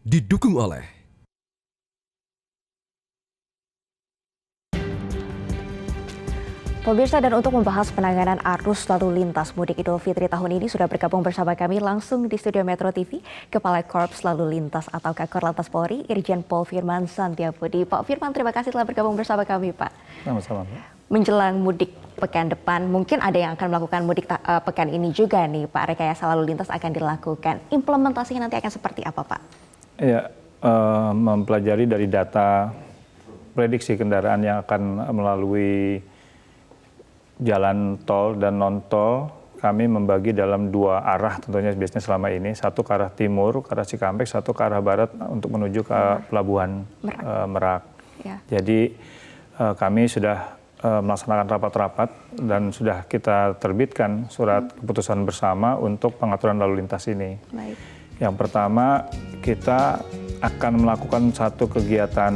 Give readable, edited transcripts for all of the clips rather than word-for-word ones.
didukung oleh pemirsa. Dan untuk membahas penanganan arus lalu lintas mudik Idul Fitri tahun ini sudah bergabung bersama kami langsung di studio Metro TV Kepala Korps Lalu Lintas atau Kakor Polri Irjen Pol Firman Santiabudi. Pak Firman, terima kasih telah bergabung bersama kami, Pak. Sama-sama, Pak. Menjelang mudik pekan depan, mungkin ada yang akan melakukan mudik pekan ini juga nih, Pak. Rekayasa lalu lintas akan dilakukan. Implementasinya nanti akan seperti apa, Pak? Ya, mempelajari dari data prediksi kendaraan yang akan melalui jalan tol dan non-tol, kami membagi dalam dua arah tentunya biasanya selama ini. Satu ke arah timur, ke arah Cikampek, satu ke arah barat untuk menuju ke Pelabuhan Merak. Ya. Jadi kami sudah melaksanakan rapat-rapat dan sudah kita terbitkan surat keputusan bersama untuk pengaturan lalu lintas ini. Baik. Yang pertama, kita akan melakukan satu kegiatan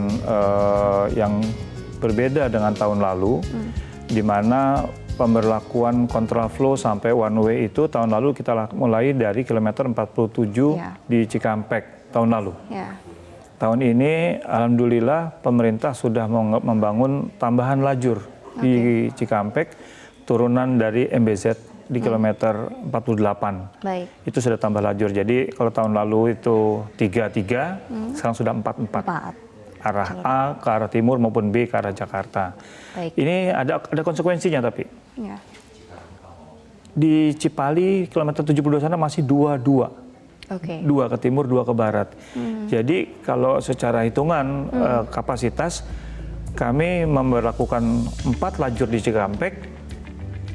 yang berbeda dengan tahun lalu, di mana pemberlakuan kontraflow sampai one way itu tahun lalu kita mulai dari kilometer 47 di Cikampek tahun lalu. Tahun ini alhamdulillah pemerintah sudah membangun tambahan lajur di Cikampek, turunan dari MBZ di kilometer 48. Baik. Itu sudah tambah lajur. Jadi kalau tahun lalu itu 33, sekarang sudah 44. Arah A ke arah timur maupun B ke arah Jakarta. Baik. Ini ada konsekuensinya tapi. Ya. Di Cipali kilometer 72 sana masih 22. Okay. 2 ke timur, 2 ke barat. Jadi kalau secara hitungan kapasitas, kami memberlakukan 4 lajur di Cikampek,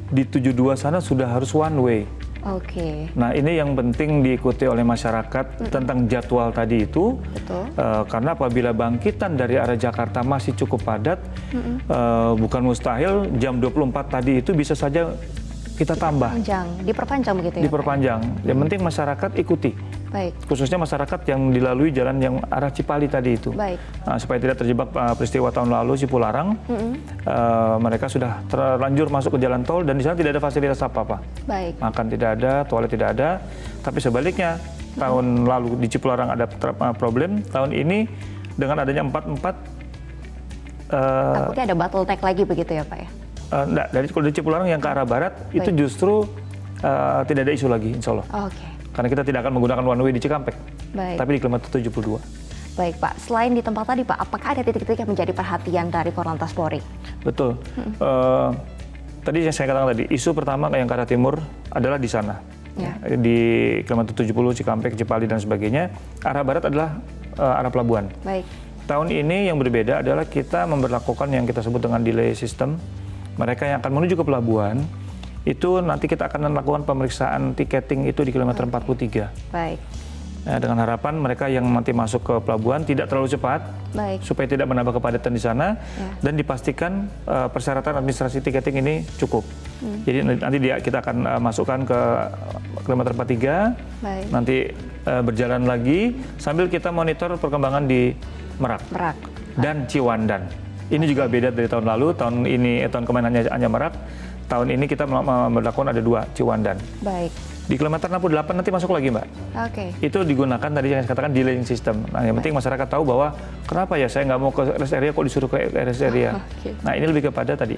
di 72 sana sudah harus one way. Oke. Nah ini yang penting diikuti oleh masyarakat tentang jadwal tadi itu. Betul. Karena apabila bangkitan dari arah Jakarta masih cukup padat, bukan mustahil jam 24 tadi itu bisa saja kita tambah. Diperpanjang begitu ya? Diperpanjang. Yang penting masyarakat ikuti. Baik. Khususnya masyarakat yang dilalui jalan yang arah Cipali tadi itu. Baik. Nah, supaya tidak terjebak peristiwa tahun lalu Cipularang, mereka sudah terlanjur masuk ke jalan tol dan di sana tidak ada fasilitas apa-apa. Baik. Makan tidak ada, toilet tidak ada. Tapi sebaliknya, tahun lalu di Cipularang ada problem, tahun ini dengan adanya 44 takutnya ada bottleneck lagi begitu ya, Pak ya? Enggak, dari Cipularang yang ke arah barat itu justru tidak ada isu lagi, insya Allah. Okay. Karena kita tidak akan menggunakan one way di Cikampek, tapi di kilometer 72. Baik Pak, selain di tempat tadi Pak, apakah ada titik-titik yang menjadi perhatian dari Korlantas Polri? Betul. Tadi yang saya katakan tadi, isu pertama yang ke arah timur adalah di sana. Ya. Di kilometer 70, Cikampek, Cipali dan sebagainya. Arah barat adalah arah pelabuhan. Baik. Tahun ini yang berbeda adalah kita memberlakukan yang kita sebut dengan delay system. Mereka yang akan menuju ke pelabuhan, itu nanti kita akan melakukan pemeriksaan tiketing itu di kilometer 43. Baik. Nah, dengan harapan mereka yang nanti masuk ke pelabuhan tidak terlalu cepat, supaya tidak menambah kepadatan di sana, dan dipastikan persyaratan administrasi tiketing ini cukup. Jadi nanti kita akan masukkan ke kilometer 43, nanti berjalan lagi, sambil kita monitor perkembangan di Merak. Dan Ciwandan. Ini juga beda dari tahun lalu. Tahun kemarin hanya Merak. Tahun ini kita melakukan ada 2 Ciwandan. Baik. Di kilometer 68 nanti masuk lagi, Mbak. Oke. Itu digunakan tadi yang saya katakan delaying system. Nah, yang penting masyarakat tahu bahwa kenapa ya saya nggak mau ke rest area kok disuruh ke rest area. Nah, ini lebih kepada tadi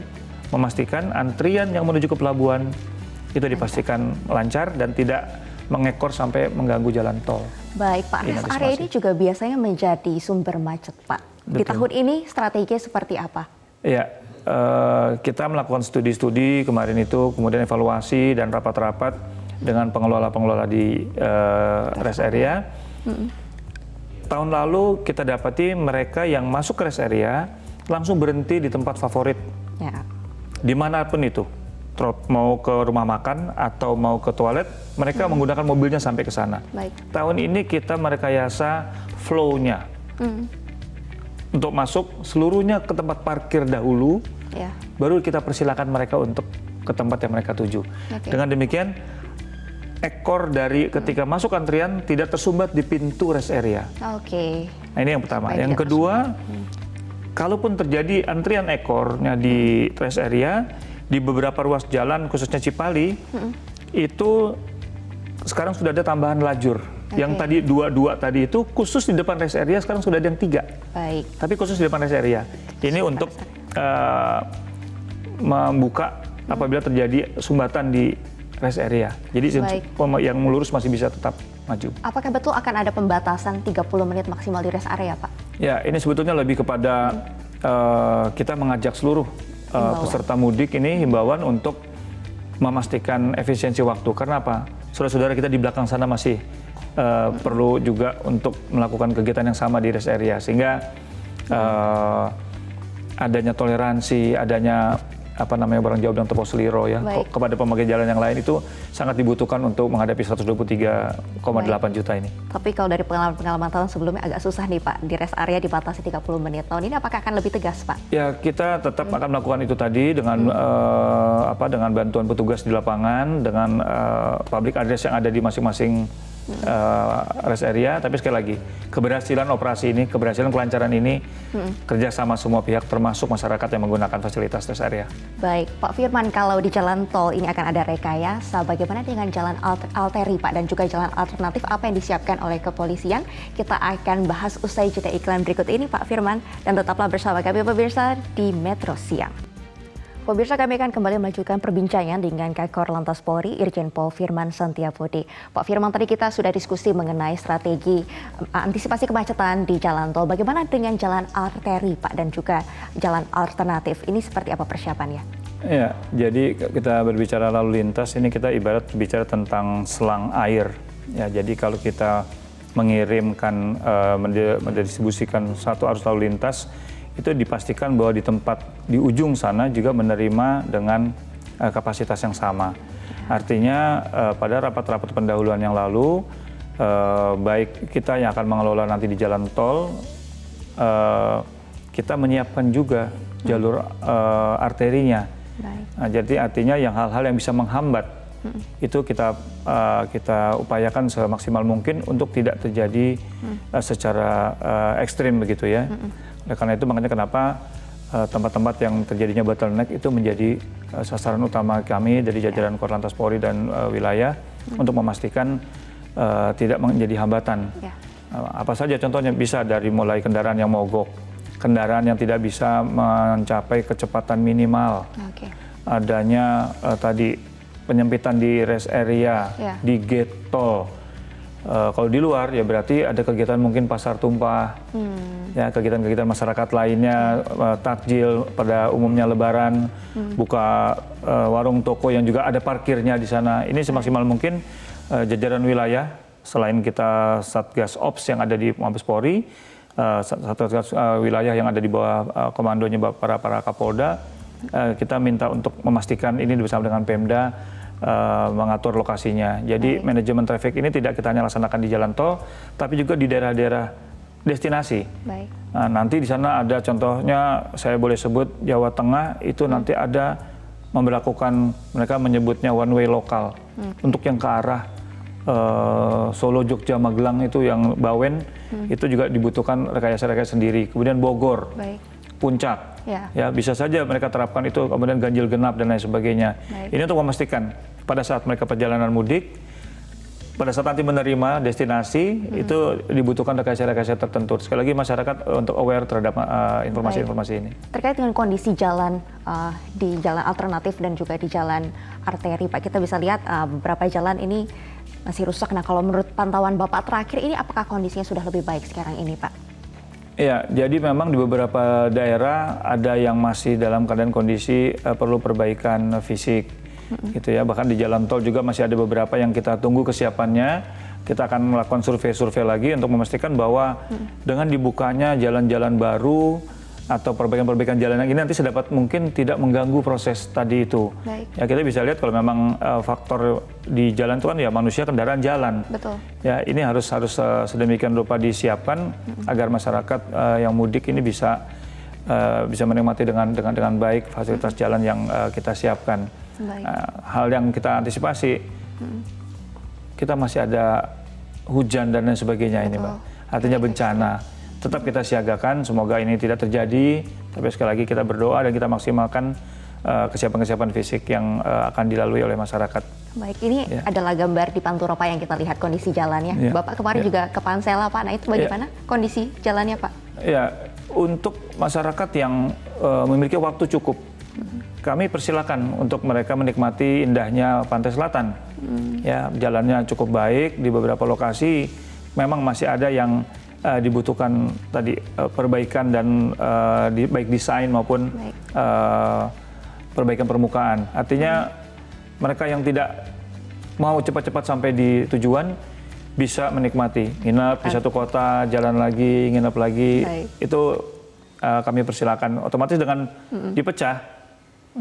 memastikan antrian yang menuju ke pelabuhan itu dipastikan lancar dan tidak mengekor sampai mengganggu jalan tol. Baik, Pak. Rest area ini juga biasanya menjadi sumber macet, Pak. Di tahun ini strateginya seperti apa? Ya, kita melakukan studi-studi kemarin itu, kemudian evaluasi dan rapat-rapat dengan pengelola-pengelola di rest area. Tahun lalu kita dapati mereka yang masuk ke rest area langsung berhenti di tempat favorit. Ya. Dimanapun itu, mau ke rumah makan atau mau ke toilet, mereka menggunakan mobilnya sampai ke sana. Baik. Tahun ini kita merekayasa flow-nya. Untuk masuk seluruhnya ke tempat parkir dahulu, baru kita persilakan mereka untuk ke tempat yang mereka tuju. Dengan demikian, ekor dari ketika masuk antrian tidak tersumbat di pintu rest area. Nah, ini yang pertama. Yang kedua, kalaupun terjadi antrian ekornya di rest area, di beberapa ruas jalan khususnya Cipali, itu sekarang sudah ada tambahan lajur. Yang tadi dua tadi itu khusus di depan rest area, sekarang sudah ada yang 3. Baik. Tapi khusus di depan rest area. Ini untuk membuka apabila terjadi sumbatan di rest area. Jadi yang lurus masih bisa tetap maju. Apakah betul akan ada pembatasan 30 menit maksimal di rest area, Pak? Ya, ini sebetulnya lebih kepada kita mengajak seluruh peserta mudik ini himbauan untuk memastikan efisiensi waktu. Karena apa? Saudara-saudara kita di belakang sana masih perlu juga untuk melakukan kegiatan yang sama di rest area, sehingga adanya toleransi, adanya barang jawab dan tempo seliro ya kepada pemakai jalan yang lain itu sangat dibutuhkan untuk menghadapi 123,8 juta ini. Tapi kalau dari pengalaman tahun sebelumnya agak susah nih Pak, di rest area dibatasi 30 menit. Tahun ini apakah akan lebih tegas Pak? Ya, kita tetap akan melakukan itu tadi dengan dengan bantuan petugas di lapangan, dengan public address yang ada di masing-masing rest area. Tapi sekali lagi, keberhasilan operasi ini, keberhasilan kelancaran ini kerjasama semua pihak termasuk masyarakat yang menggunakan fasilitas rest area. Baik, Pak Firman, kalau di jalan tol ini akan ada rekayasa, bagaimana dengan jalan arteri Pak dan juga jalan alternatif, apa yang disiapkan oleh kepolisian? Kita akan bahas usai jeda iklan berikut ini Pak Firman, dan tetaplah bersama kami pemirsa di Metro Siang. Pemirsa, kami akan kembali melanjutkan perbincangan dengan Kakor Lantas Polri, Irjen Pol Firman Santiabudi. Pak Firman, tadi kita sudah diskusi mengenai strategi antisipasi kemacetan di jalan tol. Bagaimana dengan jalan arteri, Pak, dan juga jalan alternatif? Ini seperti apa persiapannya? Ya, jadi kita berbicara lalu lintas, ini kita ibarat bicara tentang selang air. Ya, jadi kalau kita mengirimkan, mendistribusikan satu arus lalu lintas, itu dipastikan bahwa di tempat di ujung sana juga menerima dengan kapasitas yang sama. Artinya pada rapat-rapat pendahuluan yang lalu, baik kita yang akan mengelola nanti di jalan tol, kita menyiapkan juga jalur arterinya. Nah, jadi artinya yang hal-hal yang bisa menghambat itu kita upayakan semaksimal mungkin untuk tidak terjadi secara ekstrim begitu ya. Oleh karena itu makanya kenapa tempat-tempat yang terjadinya bottleneck itu menjadi sasaran utama kami dari jajaran Korlantas Polri dan wilayah untuk memastikan tidak menjadi hambatan. Apa saja contohnya, bisa dari mulai kendaraan yang mogok, kendaraan yang tidak bisa mencapai kecepatan minimal, adanya tadi penyempitan di rest area, di gate tol. Kalau di luar ya berarti ada kegiatan mungkin pasar tumpah, ya kegiatan-kegiatan masyarakat lainnya, takjil pada umumnya Lebaran, buka warung toko yang juga ada parkirnya di sana. Ini semaksimal mungkin jajaran wilayah, selain kita Satgas Ops yang ada di Mabes Polri, Satgas wilayah yang ada di bawah komandonya para Kapolda, kita minta untuk memastikan ini bersama dengan Pemda mengatur lokasinya. Jadi manajemen traffic ini tidak kita hanya laksanakan di jalan tol, tapi juga di daerah-daerah destinasi. Nah, nanti di sana ada contohnya, saya boleh sebut Jawa Tengah itu nanti ada memberlakukan, mereka menyebutnya one way lokal. Untuk yang ke arah Solo, Jogja, Magelang itu yang Bawen, itu juga dibutuhkan rekayasa-rekayasa sendiri. Kemudian Bogor, Puncak, ya bisa saja mereka terapkan itu, kemudian ganjil genap dan lain sebagainya. Ini untuk memastikan pada saat mereka perjalanan mudik, pada saat nanti menerima destinasi, itu dibutuhkan rekayasa-rekayasa tertentu. Sekali lagi masyarakat untuk aware terhadap informasi-informasi ini. Terkait dengan kondisi jalan di jalan alternatif dan juga di jalan arteri, Pak, kita bisa lihat beberapa jalan ini masih rusak. Nah, kalau menurut pantauan Bapak terakhir ini, apakah kondisinya sudah lebih baik sekarang ini, Pak? Ya, jadi memang di beberapa daerah ada yang masih dalam keadaan kondisi perlu perbaikan fisik, gitu ya. Bahkan di jalan tol juga masih ada beberapa yang kita tunggu kesiapannya. Kita akan melakukan survei lagi untuk memastikan bahwa dengan dibukanya jalan-jalan baru atau perbaikan-perbaikan jalan yang ini nanti sedapat mungkin tidak mengganggu proses tadi itu. Ya, kita bisa lihat kalau memang faktor di jalan itu kan ya manusia, kendaraan, jalan. Ya, ini harus sedemikian rupa disiapkan agar masyarakat yang mudik ini bisa menikmati dengan baik fasilitas jalan yang kita siapkan. Hal yang kita antisipasi, kita masih ada hujan dan lain sebagainya ini, Mbak. Artinya bencana. Tetap kita siagakan, semoga ini tidak terjadi. Tapi sekali lagi kita berdoa dan kita maksimalkan kesiapan-kesiapan fisik yang akan dilalui oleh masyarakat. Baik, ini Ya. adalah gambar di Pantura Pak yang kita lihat kondisi jalannya. Ya. Bapak kemarin Ya. juga ke Pansela Pak, nah itu bagaimana kondisi jalannya Pak? Ya, untuk masyarakat yang memiliki waktu cukup, kami persilakan untuk mereka menikmati indahnya Pantai Selatan. Ya, jalannya cukup baik di beberapa lokasi. Memang masih ada yang dibutuhkan tadi perbaikan dan baik desain maupun perbaikan permukaan. Artinya mereka yang tidak mau cepat-cepat sampai di tujuan bisa menikmati, nginap di satu kota, jalan lagi, nginap lagi. Baik. Itu kami persilakan. Otomatis dengan dipecah,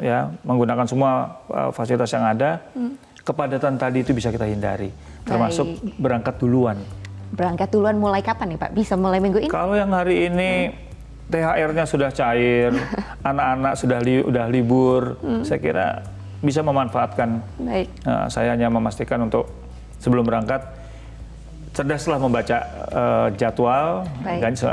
ya menggunakan semua fasilitas yang ada, kepadatan tadi itu bisa kita hindari, termasuk berangkat duluan. Berangkat duluan mulai kapan nih Pak? Bisa mulai minggu ini? Kalau yang hari ini THR-nya sudah cair, anak-anak sudah libur, saya kira bisa memanfaatkan. Baik. Saya hanya memastikan untuk sebelum berangkat cerdaslah membaca jadwal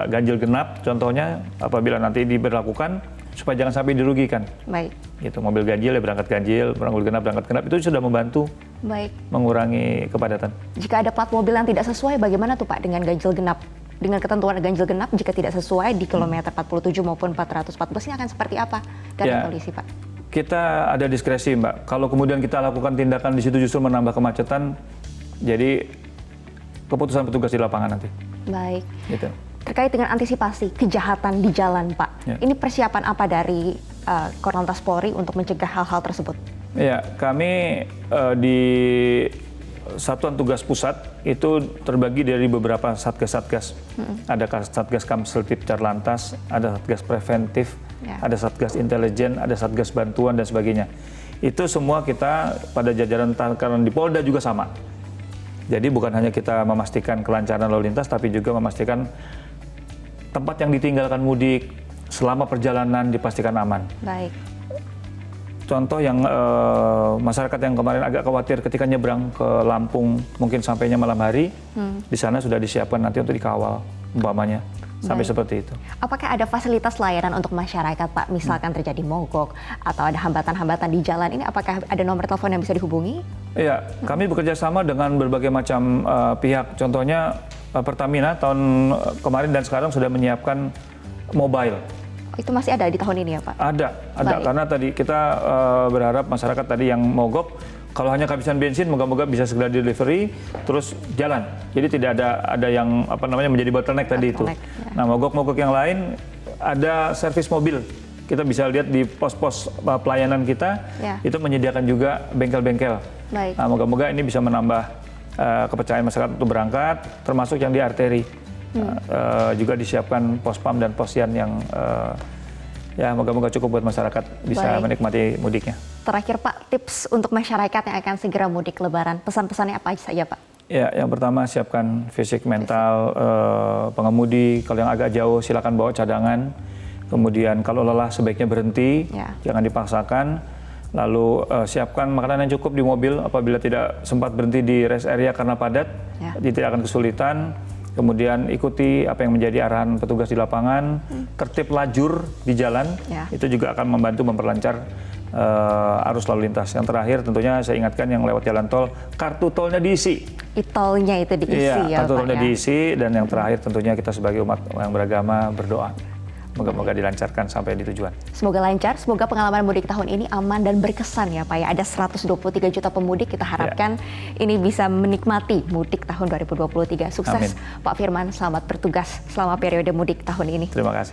ganjil genap contohnya apabila nanti diberlakukan supaya jangan sampai dirugikan. Baik. Gitu, mobil ganjil ya berangkat ganjil, ganjil genap berangkat genap, itu sudah membantu mengurangi kepadatan. Jika ada plat mobil yang tidak sesuai, bagaimana tuh Pak dengan ganjil genap? Dengan ketentuan ganjil genap, jika tidak sesuai di kilometer 47 maupun 414 ini akan seperti apa karena polisi Pak? Kita ada diskresi Mbak. Kalau kemudian kita lakukan tindakan di situ justru menambah kemacetan, jadi keputusan petugas di lapangan nanti. Baik. Gitu. Terkait dengan antisipasi kejahatan di jalan Pak, ini persiapan apa dari Korlantas Polri untuk mencegah hal-hal tersebut? Ya, kami di Satuan Tugas Pusat itu terbagi dari beberapa satgas-satgas. Ada Satgas Kamseltip Carlantas, ada Satgas Preventif, ada Satgas Intelijen, ada Satgas Bantuan dan sebagainya. Itu semua kita pada jajaran tangkaran di Polda juga sama. Jadi bukan hanya kita memastikan kelancaran lalu lintas, tapi juga memastikan tempat yang ditinggalkan mudik selama perjalanan dipastikan aman. Baik. Contoh yang masyarakat yang kemarin agak khawatir ketika nyebrang ke Lampung, mungkin sampainya malam hari, di sana sudah disiapkan nanti untuk dikawal, umpamanya, sampai seperti itu. Apakah ada fasilitas layanan untuk masyarakat Pak, misalkan terjadi mogok atau ada hambatan-hambatan di jalan ini, apakah ada nomor telepon yang bisa dihubungi? Iya, kami bekerja sama dengan berbagai macam pihak, contohnya Pertamina tahun kemarin dan sekarang sudah menyiapkan mobile. Itu masih ada di tahun ini ya Pak? Ada. Karena tadi kita berharap masyarakat tadi yang mogok, kalau hanya kehabisan bensin, moga-moga bisa segera delivery, terus jalan. Jadi tidak ada yang menjadi bottleneck tadi itu. Nah, mogok-mogok yang lain, ada servis mobil. Kita bisa lihat di pos-pos pelayanan kita, itu menyediakan juga bengkel-bengkel. Nah, moga-moga ini bisa menambah kepercayaan masyarakat untuk berangkat, termasuk yang di arteri. Juga disiapkan pospam dan posyan yang ya moga-moga cukup buat masyarakat bisa menikmati mudiknya. Terakhir Pak, tips untuk masyarakat yang akan segera mudik Lebaran, pesan-pesannya apa saja Pak? Ya, yang pertama siapkan fisik, mental, pengemudi. Kalau yang agak jauh silakan bawa cadangan. Kemudian kalau lelah sebaiknya berhenti, jangan dipaksakan. Lalu siapkan makanan yang cukup di mobil apabila tidak sempat berhenti di rest area karena padat, jadi tidak akan kesulitan. Kemudian ikuti apa yang menjadi arahan petugas di lapangan, tertib lajur di jalan, itu juga akan membantu memperlancar arus lalu lintas. Yang terakhir tentunya saya ingatkan yang lewat jalan tol, kartu tolnya diisi. E-tolnya itu diisi ya kartu Pak, tolnya diisi, dan yang terakhir tentunya kita sebagai umat yang beragama berdoa. Moga-moga dilancarkan sampai di tujuan. Semoga lancar, semoga pengalaman mudik tahun ini aman dan berkesan ya Pak ya. Ada 123 juta pemudik, kita harapkan ini bisa menikmati mudik tahun 2023. Sukses Pak Firman, selamat bertugas selama periode mudik tahun ini. Terima kasih.